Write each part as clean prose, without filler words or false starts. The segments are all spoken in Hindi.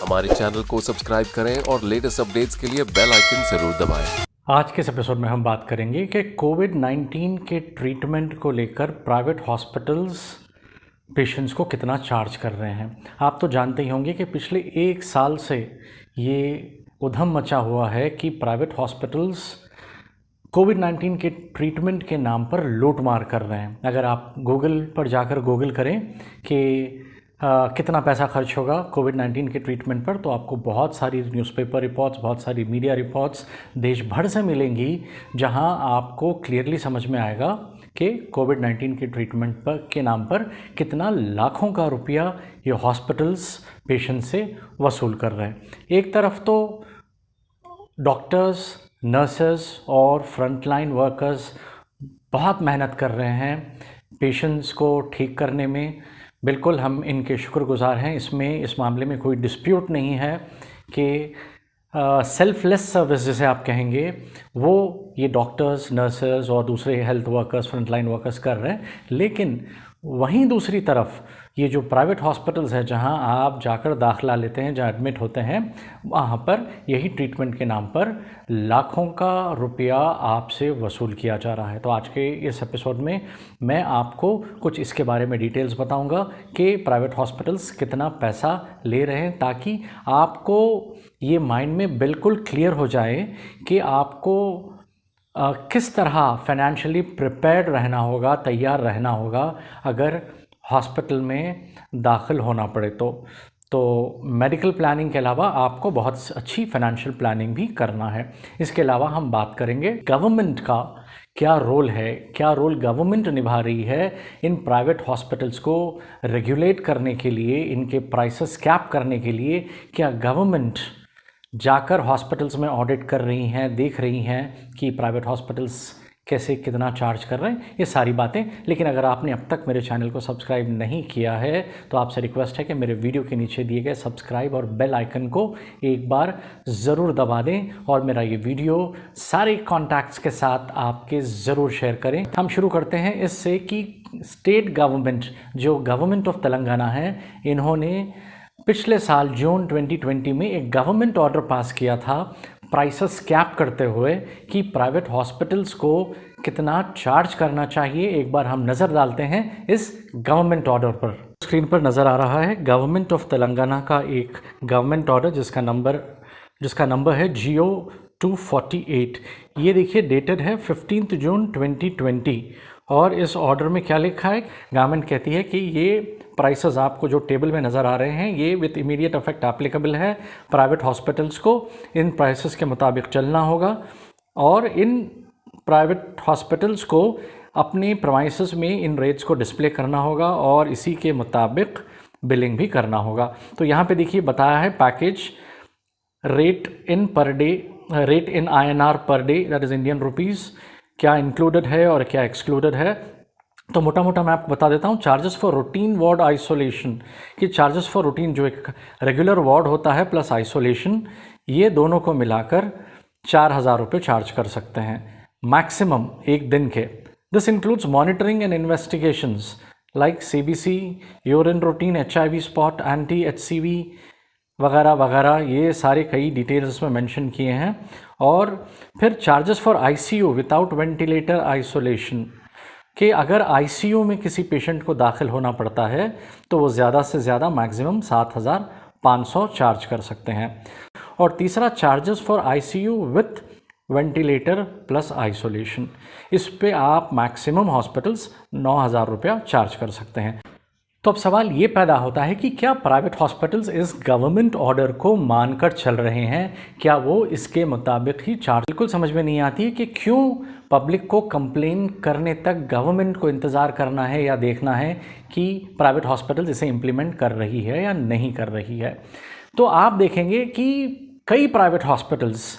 हमारे चैनल को सब्सक्राइब करें और लेटेस्ट अपडेट्स के लिए बेल आइकन जरूर दबाएं। आज के इस एपिसोड में हम बात करेंगे कि कोविड-19 के ट्रीटमेंट को लेकर प्राइवेट हॉस्पिटल्स पेशेंट्स को कितना चार्ज कर रहे हैं। आप तो जानते ही होंगे कि पिछले एक साल से ये उधम मचा हुआ है कि प्राइवेट हॉस्पिटल्स कोविड-19 के ट्रीटमेंट के नाम पर लूटमार कर रहे हैं। अगर आप गूगल पर जाकर गूगल करें कि कितना पैसा खर्च होगा कोविड-19 के ट्रीटमेंट पर, तो आपको बहुत सारी न्यूज़पेपर रिपोर्ट्स, बहुत सारी मीडिया रिपोर्ट्स देश भर से मिलेंगी, जहां आपको क्लियरली समझ में आएगा कि कोविड-19 के ट्रीटमेंट पर के नाम पर कितना लाखों का रुपया ये हॉस्पिटल्स पेशेंट से वसूल कर रहे हैं। एक तरफ तो डॉक्टर्स, नर्सेस और फ्रंटलाइन वर्कर्स बहुत मेहनत कर रहे हैं पेशेंट्स को ठीक करने में। बिल्कुल हम इनके शुक्रगुजार हैं, इस मामले में कोई डिस्प्यूट नहीं है कि सेल्फलेस सर्विस जिसे आप कहेंगे वो ये डॉक्टर्स, नर्सेस और दूसरे हेल्थ वर्कर्स, फ्रंटलाइन वर्कर्स कर रहे हैं। लेकिन वहीं दूसरी तरफ ये जो प्राइवेट हॉस्पिटल्स हैं जहां आप जाकर दाखिला लेते हैं, जहां एडमिट होते हैं, वहां पर यही ट्रीटमेंट के नाम पर लाखों का रुपया आपसे वसूल किया जा रहा है। तो आज के इस एपिसोड में मैं आपको कुछ इसके बारे में डिटेल्स बताऊंगा कि प्राइवेट हॉस्पिटल्स कितना पैसा ले रहे हैं, ताकि आपको ये माइंड में बिल्कुल क्लियर हो जाए कि आपको किस तरह फाइनेंशियली प्रिपेयर्ड रहना होगा, तैयार रहना होगा अगर हॉस्पिटल में दाखिल होना पड़े तो मेडिकल प्लानिंग के अलावा आपको बहुत अच्छी फाइनेंशियल प्लानिंग भी करना है। इसके अलावा हम बात करेंगे गवर्नमेंट का क्या रोल है, क्या रोल गवर्नमेंट निभा रही है इन प्राइवेट हॉस्पिटल्स को रेगुलेट करने के लिए, इनके प्राइसेस कैप करने के लिए। क्या गवर्नमेंट जाकर हॉस्पिटल्स में ऑडिट कर रही हैं, देख रही हैं कि प्राइवेट हॉस्पिटल्स कैसे कितना चार्ज कर रहे हैं, ये सारी बातें। लेकिन अगर आपने अब तक मेरे चैनल को सब्सक्राइब नहीं किया है तो आपसे रिक्वेस्ट है कि मेरे वीडियो के नीचे दिए गए सब्सक्राइब और बेल आइकन को एक बार ज़रूर दबा दें और मेरा ये वीडियो सारे कॉन्टैक्ट्स के साथ आपके ज़रूर शेयर करें। हम शुरू करते हैं इससे कि स्टेट गवर्नमेंट, जो गवर्नमेंट ऑफ तेलंगाना है, इन्होंने पिछले साल जून 2020 में एक गवर्नमेंट ऑर्डर पास किया था प्राइसेस कैप करते हुए कि प्राइवेट हॉस्पिटल्स को कितना चार्ज करना चाहिए। एक बार हम नज़र डालते हैं इस गवर्नमेंट ऑर्डर पर। स्क्रीन पर नज़र आ रहा है गवर्नमेंट ऑफ तेलंगाना का एक गवर्नमेंट ऑर्डर जिसका नंबर है GO 248। ये देखिए डेटेड है 15 जून 2020 और इस ऑर्डर में क्या लिखा है, गवर्नमेंट कहती है कि ये प्राइसेस आपको जो टेबल में नज़र आ रहे हैं ये विथ इमीडिएट इफेक्ट एप्लीकेबल है। प्राइवेट हॉस्पिटल्स को इन प्राइसेस के मुताबिक चलना होगा और इन प्राइवेट हॉस्पिटल्स को अपने प्रीमाइसेस में इन रेट्स को डिस्प्ले करना होगा और इसी के मुताबिक बिलिंग भी करना होगा। तो यहाँ पे देखिए बताया है package rate in INR per day, that is Indian rupees, क्या इंक्लूडेड है और क्या एक्सक्लूडेड है। तो मोटा मोटा मैं आपको बता देता हूँ। Charges for routine ward isolation, कि चार्जेस फॉर रूटीन जो एक रेगुलर वार्ड होता है प्लस आइसोलेशन, ये दोनों को मिलाकर 4,000 रुपये चार्ज कर सकते हैं मैक्सिमम एक दिन के। This includes monitoring and investigations like CBC, urine routine, HIV spot, anti-HCV वगैरह वगैरह, ये सारे कई डिटेल्स इसमें मेंशन किए हैं। और फिर charges for ICU without ventilator isolation, कि अगर ICU में किसी पेशेंट को दाखिल होना पड़ता है तो वो ज़्यादा से ज़्यादा मैक्सिमम 7,500 चार्ज कर सकते हैं। और तीसरा charges for ICU with ventilator plus isolation, इस पे आप मैक्सिमम हॉस्पिटल्स 9,000 रुपया चार्ज कर सकते हैं। तो अब सवाल ये पैदा होता है कि क्या प्राइवेट हॉस्पिटल्स इस गवर्नमेंट ऑर्डर को मानकर चल रहे हैं, क्या वो इसके मुताबिक ही चार्ज। बिल्कुल समझ में नहीं आती है कि क्यों पब्लिक को कंप्लेन करने तक गवर्नमेंट को इंतज़ार करना है या देखना है कि प्राइवेट हॉस्पिटल्स इसे इम्प्लीमेंट कर रही है या नहीं कर रही है। तो आप देखेंगे कि कई प्राइवेट हॉस्पिटल्स,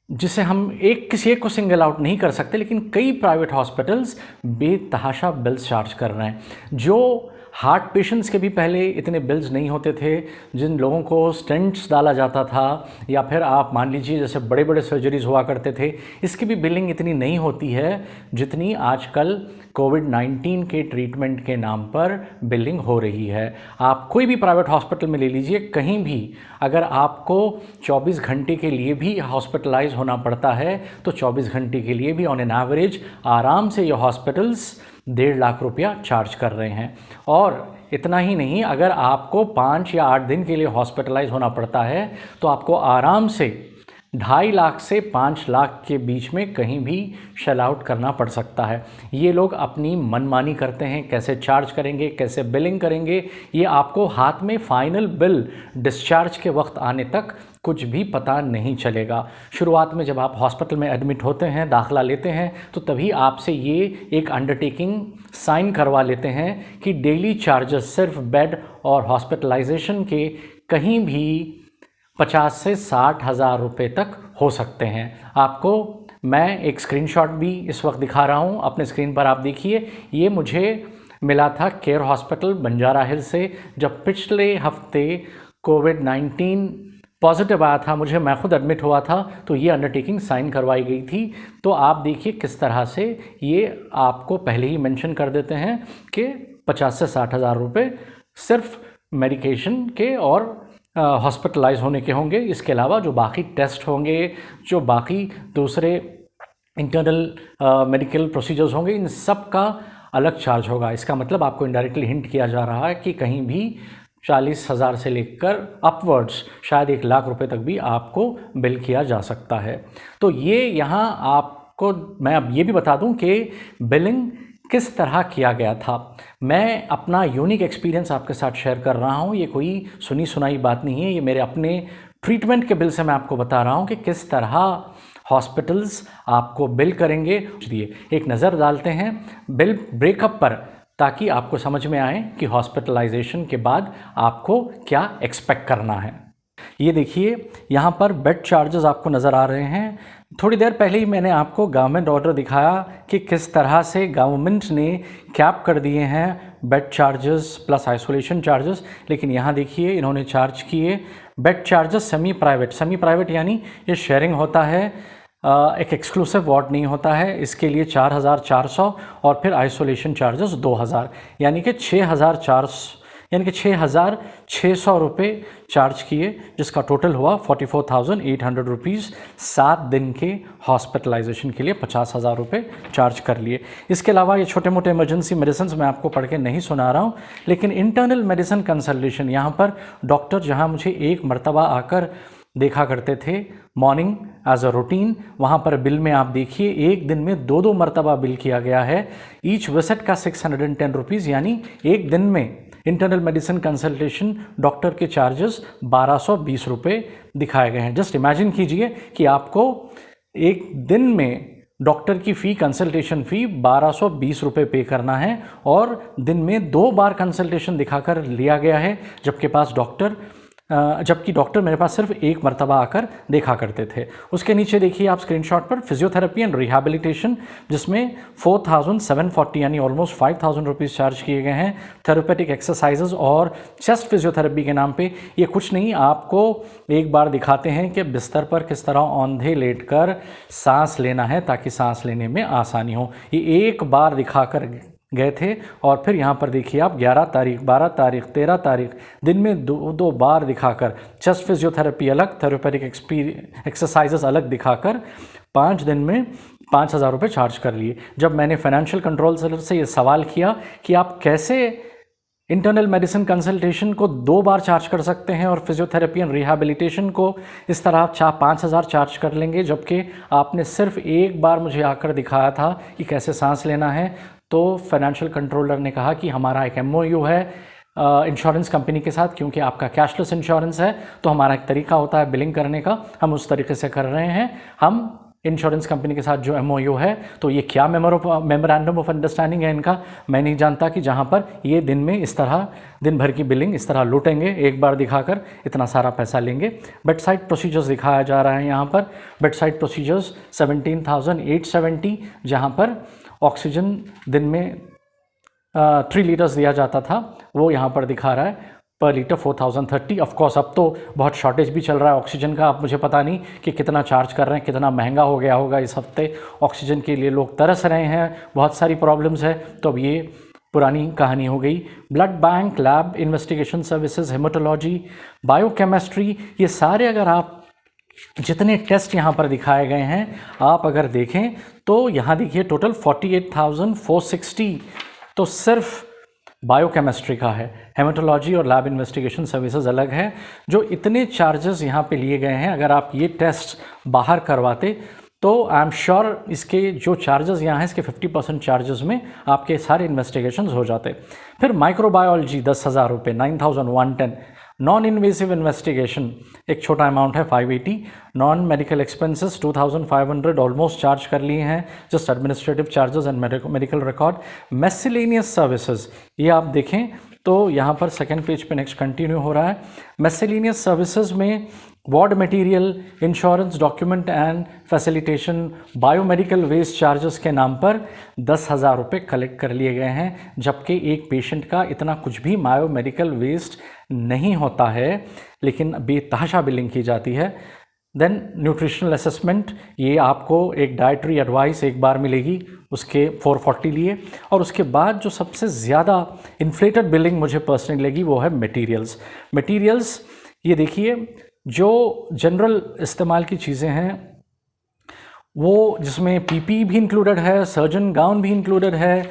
जिसे हम किसी एक को सिंगल आउट नहीं कर सकते, लेकिन कई प्राइवेट हॉस्पिटल्स बेतहाशा बिल्स चार्ज कर रहे हैं, जो हार्ट पेशेंट्स के भी पहले इतने बिल्स नहीं होते थे। जिन लोगों को स्टेंट्स डाला जाता था या फिर आप मान लीजिए जैसे बड़े बड़े सर्जरीज हुआ करते थे, इसकी भी बिलिंग इतनी नहीं होती है जितनी आजकल कोविड-19 के ट्रीटमेंट के नाम पर बिलिंग हो रही है। आप कोई भी प्राइवेट हॉस्पिटल में ले लीजिए, कहीं भी अगर आपको 24 घंटे के लिए भी हॉस्पिटलाइज होना पड़ता है तो 24 घंटे के लिए भी ऑन एन एवरेज आराम से ये हॉस्पिटल्स 1.5 लाख रुपया चार्ज कर रहे हैं। और इतना ही नहीं, अगर आपको 5 या 8 दिन के लिए हॉस्पिटलाइज होना पड़ता है तो आपको आराम से 2.5 लाख से 5 लाख के बीच में कहीं भी शेल आउट करना पड़ सकता है। ये लोग अपनी मनमानी करते हैं, कैसे चार्ज करेंगे, कैसे बिलिंग करेंगे, ये आपको हाथ में फाइनल बिल डिस्चार्ज के वक्त आने तक कुछ भी पता नहीं चलेगा। शुरुआत में जब आप हॉस्पिटल में एडमिट होते हैं, दाखिला लेते हैं, तो तभी आपसे ये एक अंडरटेकिंग साइन करवा लेते हैं कि डेली चार्जेस सिर्फ बेड और हॉस्पिटलाइजेशन के कहीं भी 50 से 60 हज़ार रुपये तक हो सकते हैं। आपको मैं एक स्क्रीनशॉट भी इस वक्त दिखा रहा हूँ, अपने स्क्रीन पर आप देखिए। ये मुझे मिला था केयर हॉस्पिटल बंजारा हिल से, जब पिछले हफ्ते कोविड-19 पॉजिटिव आया था मुझे, मैं खुद एडमिट हुआ था, तो ये अंडरटेकिंग साइन करवाई गई थी। तो आप देखिए किस तरह से ये आपको पहले ही मेंशन कर देते हैं कि 50 से 60 हज़ार रुपये सिर्फ मेडिकेशन के और हॉस्पिटलाइज होने के होंगे। इसके अलावा जो बाकी टेस्ट होंगे, जो बाकी दूसरे इंटरनल मेडिकल प्रोसीजर्स होंगे, इन सब का अलग चार्ज होगा। इसका मतलब आपको इनडायरेक्टली हिंट किया जा रहा है कि कहीं भी 40 हज़ार से लेकर अपवर्ड्स शायद 1 लाख रुपए तक भी आपको बिल किया जा सकता है। तो ये यहाँ आपको मैं अब ये भी बता दूं कि बिलिंग किस तरह किया गया था। मैं अपना यूनिक एक्सपीरियंस आपके साथ शेयर कर रहा हूँ। ये कोई सुनी सुनाई बात नहीं है, ये मेरे अपने ट्रीटमेंट के बिल से मैं आपको बता रहा हूँ कि किस तरह हॉस्पिटल्स आपको बिल करेंगे। इसलिए एक नज़र डालते हैं बिल ब्रेकअप पर, ताकि आपको समझ में आए कि हॉस्पिटलाइजेशन के बाद आपको क्या एक्सपेक्ट करना है। ये देखिए यहाँ पर बेड चार्जेस आपको नज़र आ रहे हैं। थोड़ी देर पहले ही मैंने आपको गवर्नमेंट ऑर्डर दिखाया कि किस तरह से गवर्नमेंट ने कैप कर दिए हैं bed charges plus isolation charges. लेकिन यहाँ देखिए इन्होंने चार्ज किए बेड चार्जेस सेमी प्राइवेट यानी ये शेयरिंग होता है, एक एक्सक्लूसिव वार्ड नहीं होता है। इसके लिए 4,400 और फिर आइसोलेशन चार्जेस 2,000, यानी कि 6,600 रुपये चार्ज किए, जिसका टोटल हुआ 44,800 रुपीज़। 7 दिन के हॉस्पिटलाइजेशन के लिए 50,000 रुपये चार्ज कर लिए। इसके अलावा ये छोटे मोटे इमरजेंसी मेडिसिन मैं आपको पढ़ के नहीं सुना रहा हूँ, लेकिन इंटरनल मेडिसिन कंसल्टेशन, यहाँ पर डॉक्टर जहाँ मुझे एक मरतबा आकर देखा करते थे मॉर्निंग एज अ रूटीन, वहाँ पर बिल में आप देखिए एक दिन में 2 मरतबा बिल किया गया है। ईच विजिट का 610 रुपीज़, यानी एक दिन में इंटरनल मेडिसिन कंसल्टेशन डॉक्टर के चार्जेस 1220 रुपये दिखाए गए हैं। जस्ट इमेजिन कीजिए कि आपको एक दिन में डॉक्टर की फ़ी, कंसल्टेशन फ़ी 1220 रुपये पे करना है, और दिन में 2 बार कंसल्टेशन दिखाकर लिया गया है, जबकि डॉक्टर मेरे पास सिर्फ एक मरतबा आकर देखा करते थे। उसके नीचे देखिए आप स्क्रीनशॉट पर फिजियोथेरेपी एंड रिहैबिलिटेशन, जिसमें 4,740 यानी ऑलमोस्ट 5,000 रुपीज़ चार्ज किए गए हैं। थेरेपेटिक एक्सरसाइजेज और चेस्ट फिजियोथेरेपी के नाम पे ये कुछ नहीं, आपको एक बार दिखाते हैं कि बिस्तर पर किस तरह औंधे लेटकर सांस लेना है ताकि सांस लेने में आसानी हो। ये एक बार दिखाकर गए थे, और फिर यहाँ पर देखिए आप 11 तारीख, 12 तारीख, 13 तारीख दिन में 2 बार दिखाकर चेस्ट फिजियोथेरेपी अलग, थेरेपेटिक एक्सरसाइजेस अलग दिखाकर 5 दिन में 5,000 रुपये चार्ज कर लिए। जब मैंने फाइनेंशियल कंट्रोल सेंटर से ये सवाल किया कि आप कैसे इंटरनल मेडिसिन कंसल्टेशन को 2 बार चार्ज कर सकते हैं और फिजियोथेरेपी एंड रिहैबिलिटेशन को इस तरह आप 5,000 चार्ज कर लेंगे, जबकि आपने सिर्फ एक बार मुझे आकर दिखाया था कि कैसे सांस लेना है, तो फाइनेंशियल कंट्रोलर ने कहा कि हमारा एक MOU है इंश्योरेंस कंपनी के साथ, क्योंकि आपका कैशलेस इंश्योरेंस है, तो हमारा एक तरीका होता है बिलिंग करने का, हम उस तरीके से कर रहे हैं। हम इंश्योरेंस कंपनी के साथ जो MOU है, तो ये क्या मेमोरेंडम ऑफ अंडरस्टैंडिंग है इनका, मैं नहीं जानता, कि जहाँ पर ये दिन में इस तरह दिन भर की बिलिंग इस तरह लूटेंगे, एक बार दिखाकर इतना सारा पैसा लेंगे। बेड साइड प्रोसीजर्स दिखाया जा रहा है यहाँ पर। बेड साइड प्रोसीजर्स 17,870, जहाँ पर ऑक्सीजन दिन में 3 लीटर्स दिया जाता था, वो यहाँ पर दिखा रहा है पर लीटर 4030। ऑफ कोर्स अब तो बहुत शॉर्टेज भी चल रहा है ऑक्सीजन का। अब मुझे पता नहीं कि कितना चार्ज कर रहे हैं, कितना महंगा हो गया होगा इस हफ्ते ऑक्सीजन के लिए, लोग तरस रहे हैं, बहुत सारी प्रॉब्लम्स है। तो अब ये पुरानी कहानी हो गई। Blood bank, lab investigation services, haematology, biochemistry, ये सारे अगर आप जितने टेस्ट यहाँ पर दिखाए गए हैं आप अगर देखें तो यहाँ देखिए टोटल 48,460 तो सिर्फ बायोकेमिस्ट्री का है। हेमाटोलॉजी और लैब इन्वेस्टिगेशन सर्विसेज अलग है। जो इतने चार्जेस यहाँ पे लिए गए हैं, अगर आप ये टेस्ट बाहर करवाते तो आई एम श्योर इसके जो चार्जेस यहाँ हैं इसके 50% चार्जेस में आपके सारे इन्वेस्टिगेशंस हो जाते। फिर माइक्रोबायोलॉजी 10,000 रुपये, 9,110। नॉन इन्वेसिव इन्वेस्टिगेशन एक छोटा अमाउंट है 580। Non medical expenses 2,500 almost charge कर लिए हैं, just administrative charges and medical record. Miscellaneous services ये आप देखें तो यहाँ पर सेकेंड पेज पे नेक्स्ट कंटिन्यू हो रहा है। मेसिलेनियस सर्विसेज में ward material, insurance, document and facilitation, biomedical waste charges के नाम पर 10,000 रुपये कलेक्ट कर लिए गए हैं, जबकि एक पेशेंट का इतना कुछ भी बायोमेडिकल वेस्ट नहीं होता है, लेकिन बेतहाशा बिलिंग की जाती है। देन न्यूट्रिशनल असेसमेंट, ये आपको एक डाइटरी एडवाइस एक बार मिलेगी, उसके 440 लिए। और उसके बाद जो सबसे ज़्यादा इन्फ्लेटेड बिलिंग मुझे पर्सनली लगी वो है मटीरियल्स। ये देखिए जो जनरल इस्तेमाल की चीज़ें हैं वो जिसमें पीपी भी इंक्लूडेड है, सर्जन गाउन भी इंक्लूडेड है।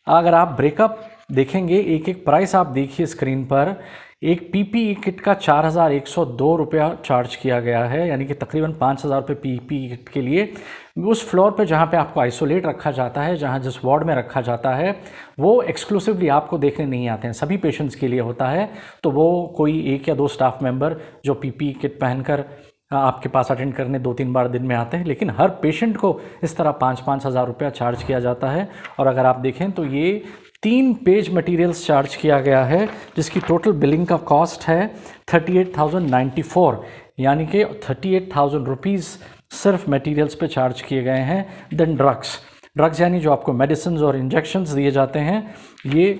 अगर आप ब्रेकअप देखेंगे, एक एक प्राइस आप देखिए स्क्रीन पर, एक पीपीई किट का 4,102 रुपया चार्ज किया गया है, यानी कि तकरीबन 5,000 रुपये पीपीई किट के लिए। उस फ्लोर पे जहाँ पे आपको आइसोलेट रखा जाता है, जहाँ जिस वार्ड में रखा जाता है, वो एक्सक्लूसिवली आपको देखने नहीं आते हैं, सभी पेशेंट्स के लिए होता है। तो वो कोई 1 या 2 स्टाफ मेंबर जो पीपीई किट पहनकर आपके पास अटेंड करने 2-3 बार दिन में आते हैं, लेकिन हर पेशेंट को इस तरह 5-5 हज़ार रुपया चार्ज किया जाता है। और अगर आप देखें तो ये 3 पेज मटेरियल्स चार्ज किया गया है, जिसकी टोटल बिलिंग का कॉस्ट है 38,094, यानी कि 38,000 रुपीज़ सिर्फ मटेरियल्स पे चार्ज किए गए हैं। देन ड्रग्स यानी जो आपको मेडिसिन और इंजेक्शंस दिए जाते हैं, ये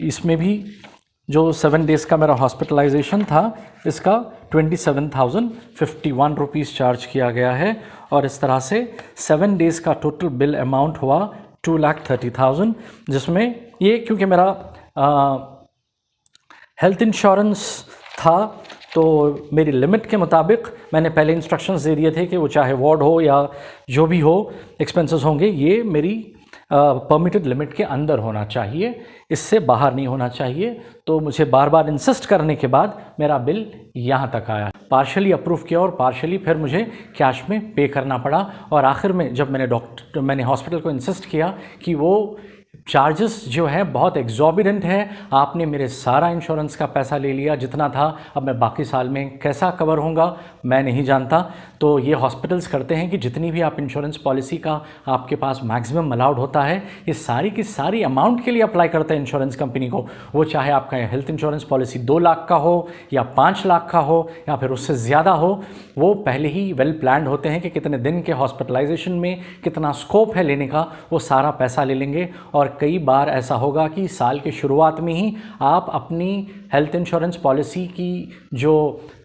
इसमें भी जो 7 डेज़ का मेरा हॉस्पिटलाइजेशन था इसका 27,051 रुपीज़ चार्ज किया गया है। और इस तरह से 7 डेज़ का टोटल बिल अमाउंट हुआ 2,30,000, जिसमें ये क्योंकि मेरा हेल्थ इंश्योरेंस था तो मेरी लिमिट के मुताबिक मैंने पहले इंस्ट्रक्शंस दे दिए थे कि वो चाहे वार्ड हो या जो भी हो एक्सपेंसेस होंगे, ये मेरी परमिटेड लिमिट के अंदर होना चाहिए, इससे बाहर नहीं होना चाहिए। तो मुझे बार बार इंसिस्ट करने के बाद मेरा बिल यहाँ तक आया, पार्शली अप्रूव किया और पार्शली फिर मुझे कैश में पे करना पड़ा। और आखिर में जब मैंने हॉस्पिटल को इंसिस्ट किया कि वो चार्जेस जो है बहुत एग्जॉर्बिडेंट है, आपने मेरे सारा इंश्योरेंस का पैसा ले लिया जितना था, अब मैं बाकी साल में कैसा कवर होऊंगा मैं नहीं जानता। तो ये हॉस्पिटल्स करते हैं कि जितनी भी आप इंश्योरेंस पॉलिसी का आपके पास मैक्सिमम अलाउड होता है, ये सारी की सारी अमाउंट के लिए अप्लाई करते हैं इंश्योरेंस कंपनी को। वो चाहे आपका हेल्थ इंश्योरेंस पॉलिसी 2 लाख का हो या 5 लाख का हो या फिर उससे ज़्यादा हो, वो पहले ही वेल प्लान्ड होते हैं कि कितने दिन के हॉस्पिटलाइजेशन में कितना स्कोप है लेने का, वो सारा पैसा ले लेंगे। और कई बार ऐसा होगा कि साल के शुरुआत में ही आप अपनी हेल्थ इंश्योरेंस पॉलिसी की जो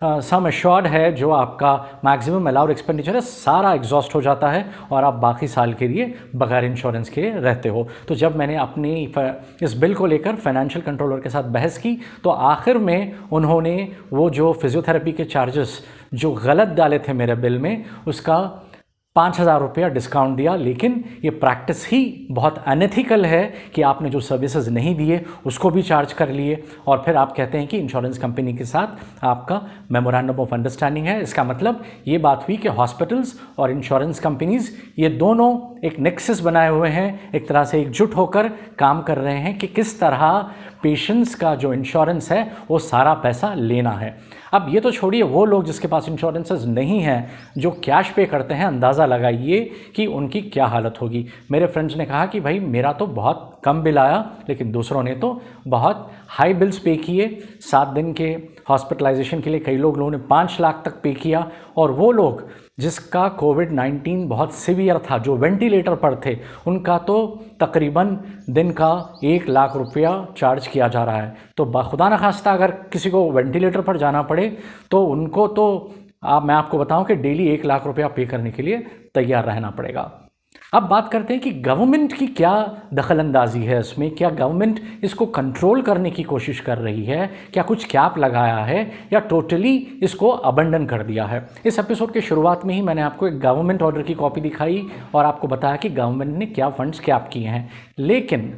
सम एश्योर्ड है, जो आपका मैक्सिमम अलाउड एक्सपेंडिचर है, सारा एग्जॉस्ट हो जाता है और आप बाकी साल के लिए बगैर इंश्योरेंस के रहते हो। तो जब मैंने अपनी इस बिल को लेकर फाइनेंशियल कंट्रोलर के साथ बहस की तो आखिर में उन्होंने वो जो फिजियोथेरेपी के चार्जेस जो गलत डाले थे मेरे बिल में, उसका 5,000 रुपया डिस्काउंट दिया। लेकिन ये प्रैक्टिस ही बहुत अनएथिकल है कि आपने जो सर्विसेज नहीं दिए उसको भी चार्ज कर लिए और फिर आप कहते हैं कि इंश्योरेंस कंपनी के साथ आपका मेमोरेंडम ऑफ अंडरस्टैंडिंग है। इसका मतलब ये बात हुई कि हॉस्पिटल्स और इंश्योरेंस कंपनीज ये दोनों एक नेक्सस बनाए हुए हैं, एक तरह से एकजुट होकर काम कर रहे हैं कि किस तरह पेशेंट्स का जो इंश्योरेंस है वो सारा पैसा लेना है। अब ये तो छोड़िए, वो लोग जिसके पास इंश्योरेंसेस नहीं हैं, जो कैश पे करते हैं, अंदाज़ा लगाइए कि उनकी क्या हालत होगी। मेरे फ्रेंड्स ने कहा कि भाई मेरा तो बहुत कम बिल आया, लेकिन दूसरों ने तो बहुत हाई बिल्स पे किए। 7 दिन के हॉस्पिटलाइजेशन के लिए कई लोगों ने 5 लाख तक पे किया और वो लोग जिसका कोविड-19 बहुत सीवियर था, जो वेंटिलेटर पर थे, उनका तो तकरीबन दिन का 1 लाख रुपया चार्ज किया जा रहा है। तो खुदा न खास्ता अगर किसी को वेंटिलेटर पर जाना पड़े तो उनको तो मैं आपको बताऊं कि डेली 1 लाख रुपया पे करने के लिए तैयार रहना पड़ेगा। अब बात करते हैं कि गवर्नमेंट की क्या दखलंदाजी है इसमें, क्या गवर्नमेंट इसको कंट्रोल करने की कोशिश कर रही है, क्या कुछ कैप लगाया है या टोटली इसको अबंडन कर दिया है। इस एपिसोड के शुरुआत में ही मैंने आपको एक गवर्नमेंट ऑर्डर की कॉपी दिखाई और आपको बताया कि गवर्नमेंट ने क्या फंड्स कैप किए हैं, लेकिन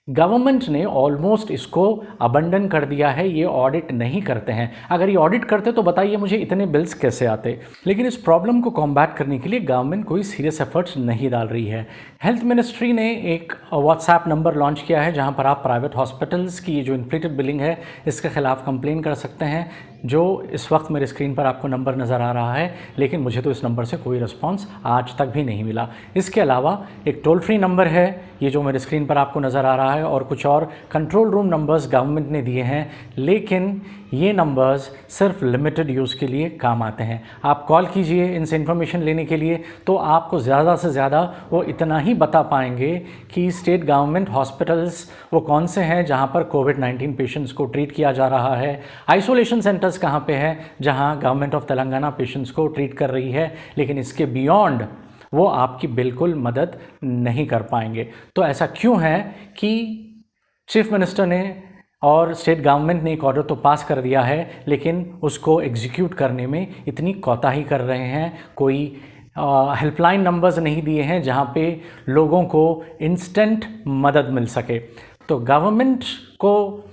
गवर्नमेंट ने ऑलमोस्ट इसको अबंडन कर दिया है। ये ऑडिट नहीं करते हैं। अगर ये ऑडिट करते तो बताइए मुझे इतने बिल्स कैसे आते। लेकिन इस प्रॉब्लम को कॉम्बैट करने के लिए गवर्नमेंट कोई सीरियस एफर्ट्स नहीं डाल रही है। हेल्थ मिनिस्ट्री ने एक व्हाट्सएप नंबर लॉन्च किया है जहां पर आप प्राइवेट हॉस्पिटल्स की जो इन्फ्लेटेड बिलिंग है इसके खिलाफ कंप्लेन कर सकते हैं, जो इस वक्त मेरे स्क्रीन पर आपको नंबर नज़र आ रहा है, लेकिन मुझे तो इस नंबर से कोई रिस्पांस आज तक भी नहीं मिला। इसके अलावा एक टोल फ्री नंबर है, ये जो मेरे स्क्रीन पर आपको नज़र आ रहा है, और कुछ और कंट्रोल रूम नंबर्स गवर्नमेंट ने दिए हैं, लेकिन ये नंबर्स सिर्फ लिमिटेड यूज़ के लिए काम आते हैं। आप कॉल कीजिए इनसे इन्फॉर्मेशन लेने के लिए तो आपको ज़्यादा से ज़्यादा वो इतना ही बता पाएंगे कि स्टेट गवर्नमेंट हॉस्पिटल्स वो कौन से हैं जहां पर कोविड-19 पेशेंट्स को ट्रीट किया जा रहा है, आइसोलेशन सेंटर्स कहां पे हैं जहां गवर्नमेंट ऑफ तेलंगाना पेशेंट्स को ट्रीट कर रही है, लेकिन इसके बियॉन्ड वो आपकी बिल्कुल मदद नहीं कर पाएंगे। तो ऐसा क्यों है कि चीफ मिनिस्टर ने और स्टेट गवर्नमेंट ने एक ऑर्डर तो पास कर दिया है, लेकिन उसको एग्जीक्यूट करने में इतनी कोताही कर रहे हैं। कोई हेल्पलाइन नंबर्स नहीं दिए हैं जहां पे लोगों को इंस्टेंट मदद मिल सके। तो गवर्नमेंट को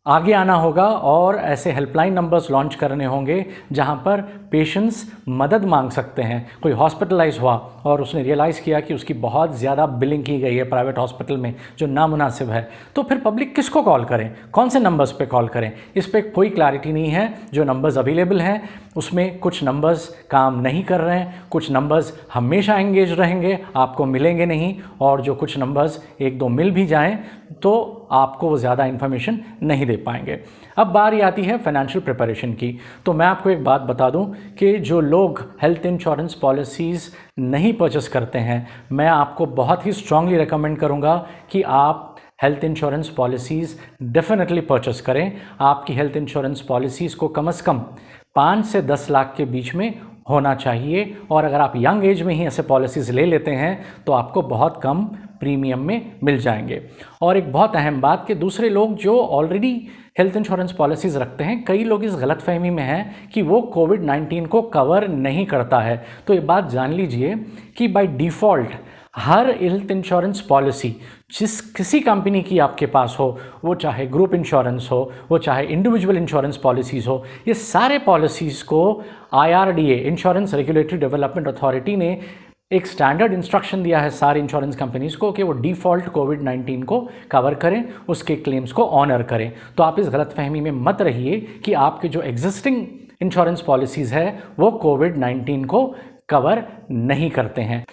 आगे आना होगा और ऐसे हेल्पलाइन नंबर्स लॉन्च करने होंगे जहां पर पेशेंट्स मदद मांग सकते हैं। कोई हॉस्पिटलाइज हुआ और उसने रियलाइज़ किया कि उसकी बहुत ज़्यादा बिलिंग की गई है प्राइवेट हॉस्पिटल में जो नामुनासिब है, तो फिर पब्लिक किसको कॉल करें, कौन से नंबर्स पे कॉल करें, इस पर कोई क्लैरिटी नहीं है। जो नंबर्स अवेलेबल हैं उसमें कुछ नंबर्स काम नहीं कर रहे हैं, कुछ नंबर्स हमेशा एंगेज रहेंगे, आपको मिलेंगे नहीं, और जो कुछ नंबर्स एक दो मिल भी जाएं तो आपको वो ज़्यादा इन्फॉर्मेशन नहीं दे पाएंगे। अब बारी आती है फाइनेंशियल प्रिपरेशन की। तो मैं आपको एक बात बता दूं कि जो लोग हेल्थ इंश्योरेंस पॉलिसीज़ नहीं परचेस करते हैं, मैं आपको बहुत ही स्ट्रांगली रिकमेंड करूंगा कि आप health insurance policies definitely purchase करें। आपकी हेल्थ इंश्योरेंस पॉलिसीज़ को कम से कम 5 से 10 लाख के बीच में होना चाहिए, और अगर आप यंग एज में ही ऐसे पॉलिसीज़ ले लेते हैं तो आपको बहुत कम प्रीमियम में मिल जाएंगे। और एक बहुत अहम बात कि दूसरे लोग जो ऑलरेडी हेल्थ इंश्योरेंस पॉलिसीज़ रखते हैं, कई लोग इस गलतफहमी में हैं कि वो कोविड-19 को कवर नहीं करता है। तो ये बात जान लीजिए कि by default her health insurance policy जिस किसी कंपनी की आपके पास हो, वो चाहे ग्रुप इंश्योरेंस हो, वो चाहे इंडिविजुअल इंश्योरेंस पॉलिसीज़ हो, ये सारे पॉलिसीज़ को IRDA insurance regulatory development authority ने एक स्टैंडर्ड इंस्ट्रक्शन दिया है सारी इंश्योरेंस कंपनीज़ को कि वो डिफ़ॉल्ट कोविड-19 को कवर करें, उसके क्लेम्स को ऑनर करें। तो आप इस गलतफहमी में मत रहिए कि आपके जो एग्जिस्टिंग इंश्योरेंस पॉलिसीज़ है वो कोविड-19 को कवर नहीं करते हैं।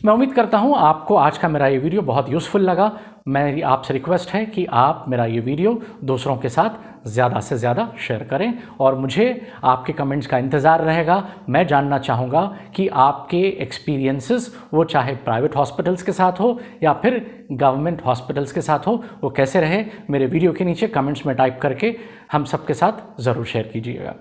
मैं उम्मीद करता हूं आपको आज का मेरा ये वीडियो बहुत यूज़फुल लगा। मेरी आपसे रिक्वेस्ट है कि आप मेरा ये वीडियो दूसरों के साथ ज़्यादा से ज़्यादा शेयर करें, और मुझे आपके कमेंट्स का इंतज़ार रहेगा। मैं जानना चाहूँगा कि आपके एक्सपीरियंसेस, वो चाहे प्राइवेट हॉस्पिटल्स के साथ हो या फिर गवर्नमेंट हॉस्पिटल्स के साथ हो, वो कैसे रहे। मेरे वीडियो के नीचे कमेंट्स में टाइप करके हम सबके साथ ज़रूर शेयर कीजिएगा।